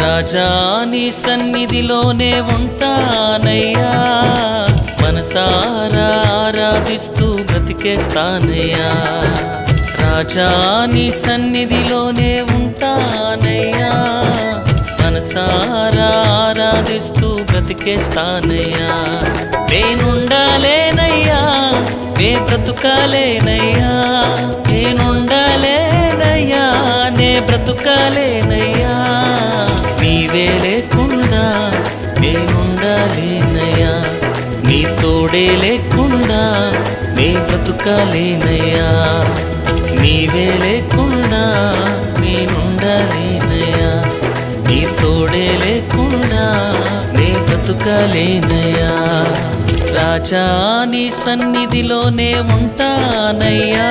రాజా నీ సన్నిధిలోనే ఉంటానయ్యా, మనసారా ఆరాధిస్తూ బ్రతికేస్తానయ్యా. రాజా నీ సన్నిధిలోనే ఉంటానయ్యా, మనసారా ఆరాధిస్తూ బ్రతికేస్తానయ్యా. నేనుండాలేనయ్యా, నే బ్రతుకాలేనయ్యా, నేనుండాలేనయ్యా, నే బ్రతుకాలేనయ్యా. నీవే లేకుండా నేనుండాలేనయ్యా, నీ తోడే లేకుండా నే బ్రతుకాలేనయ్యా. నీవే లేకుండా నేనుండాలేనయ్యా, నీ తోడే లేకుండా నే బ్రతుకాలేనయ్యా. రాజా నీ సన్నిధిలోనే ఉంటానయ్యా,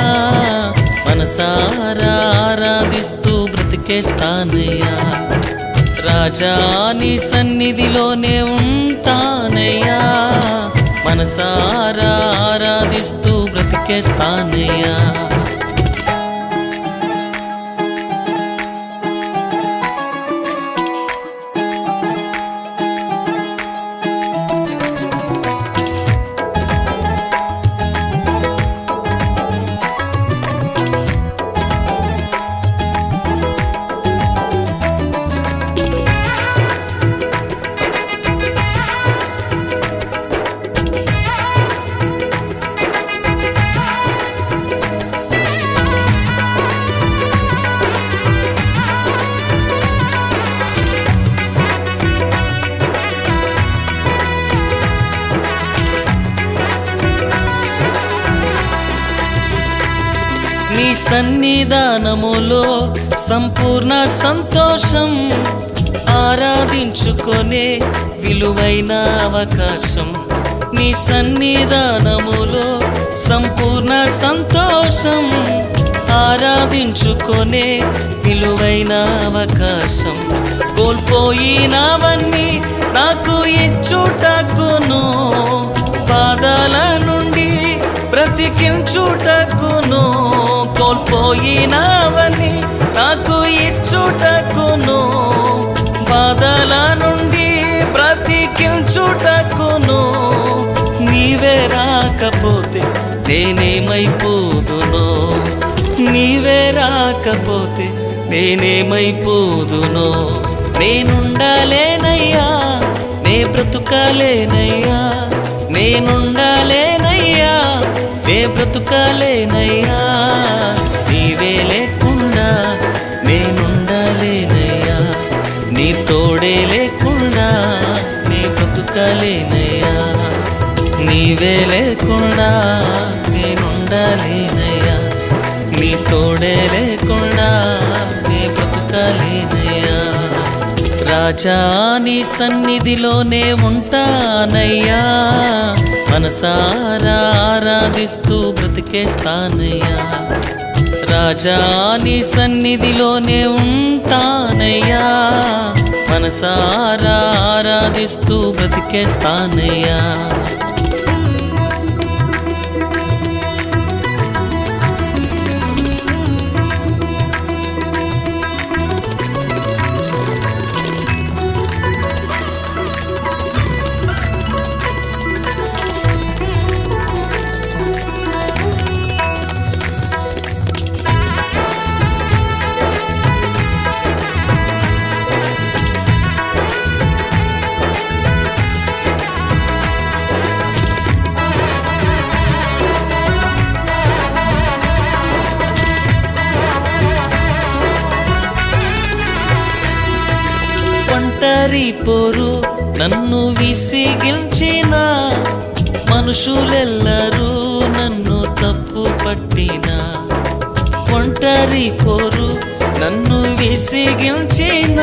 మనసారా ఆరాధిస్తూ బ్రతికేస్తానయ్యా. రాజా నీ సన్నిధిలోనే ఉంటానయ్యా, మనసారా ఆరాధిస్తూ బ్రతికేస్తానయ్యా. నీ సన్నిధానములో సంపూర్ణ సంతోషం, ఆరాధించుకొనే విలువైన అవకాశం. నీ సన్నిధానములో సంపూర్ణ సంతోషం, ఆరాధించుకొనే విలువైన అవకాశం. కోల్పోయినవన్నీ నాకు ఇచ్చుటకును, బాధల నుండి బ్రతికించుటకును. కోల్పోయినవన్నీ నాకు ఇచ్చుటకును, బాధల నుండి బ్రతికించుటకును. నీవే రాకపోతే నేనేమైపోదునో, నీవే రాకపోతే నేనేమైపోదునో. నేనుండాలేనయ్యా, నే బ్రతుకాలేనయ్యా, నేనుండాలేనయ్యా, నే బ్రతుకాలేనయ్యా. నీవే లేకుండా నేనుండాలేనయ్యా, నీ తోడే లేకుండా నే బ్రతుకాలేనయ్యా. నీవే లేకుండా నేనుండాలేనయ్యా, నీ తోడే లేకుండా నే బ్రతుకాలేనయ్యా. రాజా నీ సన్నిధిలోనే ఉంటానయ్యా, మనసారా ఆరాధిస్తూ బ్రతికేస్తానయ్యా. రాజా నీ సన్నిధిలోనే ఉంటానయ్యా, మనసారా ఆరాధిస్తూ బ్రతికేస్తానయ్యా. ఒంటరి పోరు నన్ను విసిగించిన, మనుషులెల్లరూ నన్ను తప్పు పట్టిన. ఒంటరి పోరు నన్ను విసిగించిన,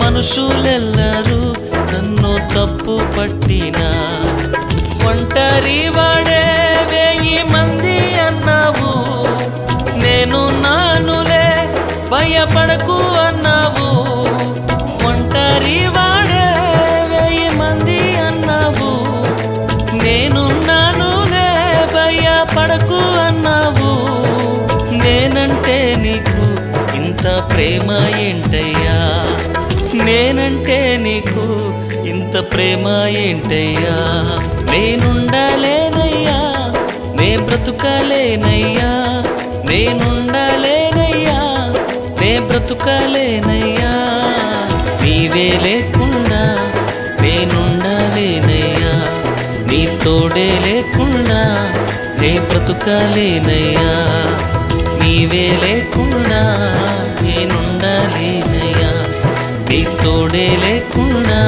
మనుషులెల్లరూ నన్ను తప్పు పట్టిన. ఒంటరి వాడే 1000 మంది అన్నావు, నేను నానులే భయపడకు అన్నావు. ఒంటరి వాడే 1000 మంది అన్నావు, నేనున్నానులే భయపడకు అన్నావు. నేనంటే నీకు ఇంత ప్రేమ ఏంటయ్యా, నేనంటే నీకు ఇంత ప్రేమ ఏంటయ్యా, నేనుండలేనయ్యా, నే బ్రతుకలేనయ్యా, నేనుండలేనయ్యా, నే బ్రతుకలేనయ్యా, నీవే లేకుండా నేనుండలేనయ్యా, నీ తోడే లేకుండా నే బ్రతుకలేనయ్యా, నీవే లేకుండా నేనుండలేనయ్యా, నీ తోడే లేకుండా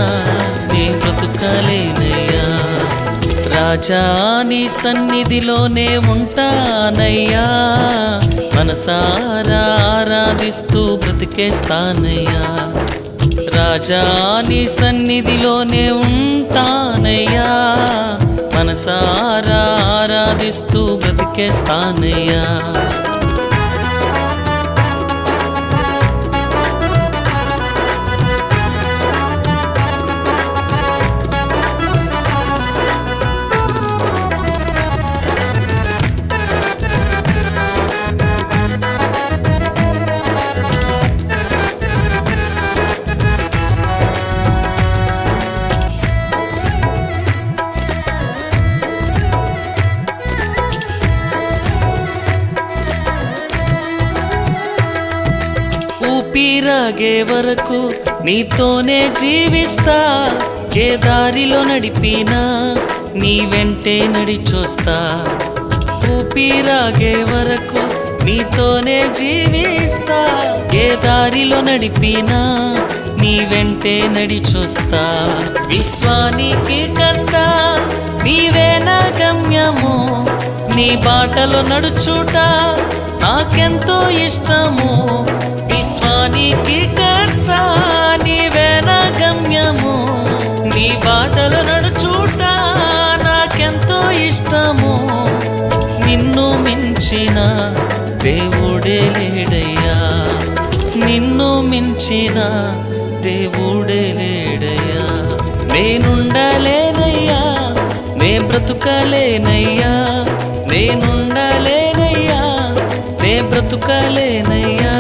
నే బ్రతుకలేనయ్యా. రాజా నీ సన్నిధిలోనే ఉంటానయ్యా, మనసారా ఆరాధిస్తూ బ్రతికేస్తానయ్యా. రాజా నీ సన్నిధిలోనే ఉంటానయ్యా, మనసారా ఆరాధిస్తూ బ్రతికేస్తానయ్యా. ఊపిరాగే వరకు నీతోనే జీవిస్తా, ఏ దారిలో నడిపినా నీ వెంటే నడిచొస్తా. ఊపిరాగే వరకు నీతోనే జీవిస్తా, ఏ దారిలో నడిపినా నీ వెంటే నడిచొస్తా. విశ్వానికి కర్త నీవే నా గమ్యము, నీ బాటలో నడుచుట నాకెంతో ఇష్టము. విశ్వానికి కర్త నీవే నా గమ్యము, నీ బాటలో నడుచుట నాకెంతో ఇష్టము. నిన్ను మించిన దేవుడే లేడయ్యా, నిన్ను మించిన దేవుడే లేడయ్యా. నేనుండలేనయ్యా, నే బ్రతుకలేనయ్యా, నేనుండలేనయ్యా, నే బ్రతుకలేనయ్యా,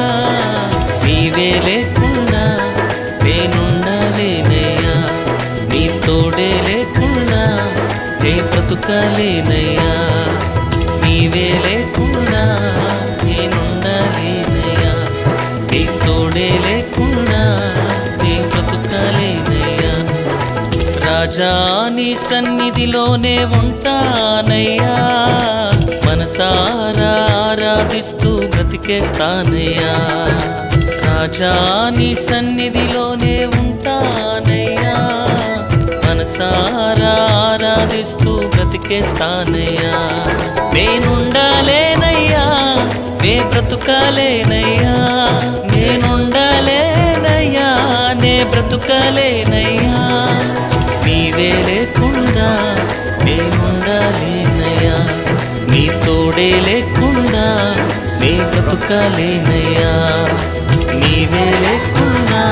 నీవే లేకుండా నేనుండలేనయ్యా, నీ తోడే లేకుండా నే బ్రతుకలేనయ్యా, నీవే లేకుండా నేనుండలేనయ్యా, నీ తోడే లేకుండా నే బ్రతుకలేనయ్యా. రాజా నీ సన్నిధిలోనే ఉంటానయ్యా, మనసారా ఆరాధిస్తూ బ్రతికేస్తానయ్యా. రాజా నీ సన్నిధిలోనే ఉంటానయ్యా, మనసారా ఆరాధిస్తూ బ్రతికేస్తానయ్యా. నేనుండలేనయ్యా, నే బ్రతుకలేనయ్యా, నేనుండలేనయ్యా, నే బ్రతుకలేనయ్యా, నీవే లేకుండా నేనుండలేనయ్యా, నీ తోడే లేకుండా నే బ్రతుకలేనయ్యా, నీవే లేకుండా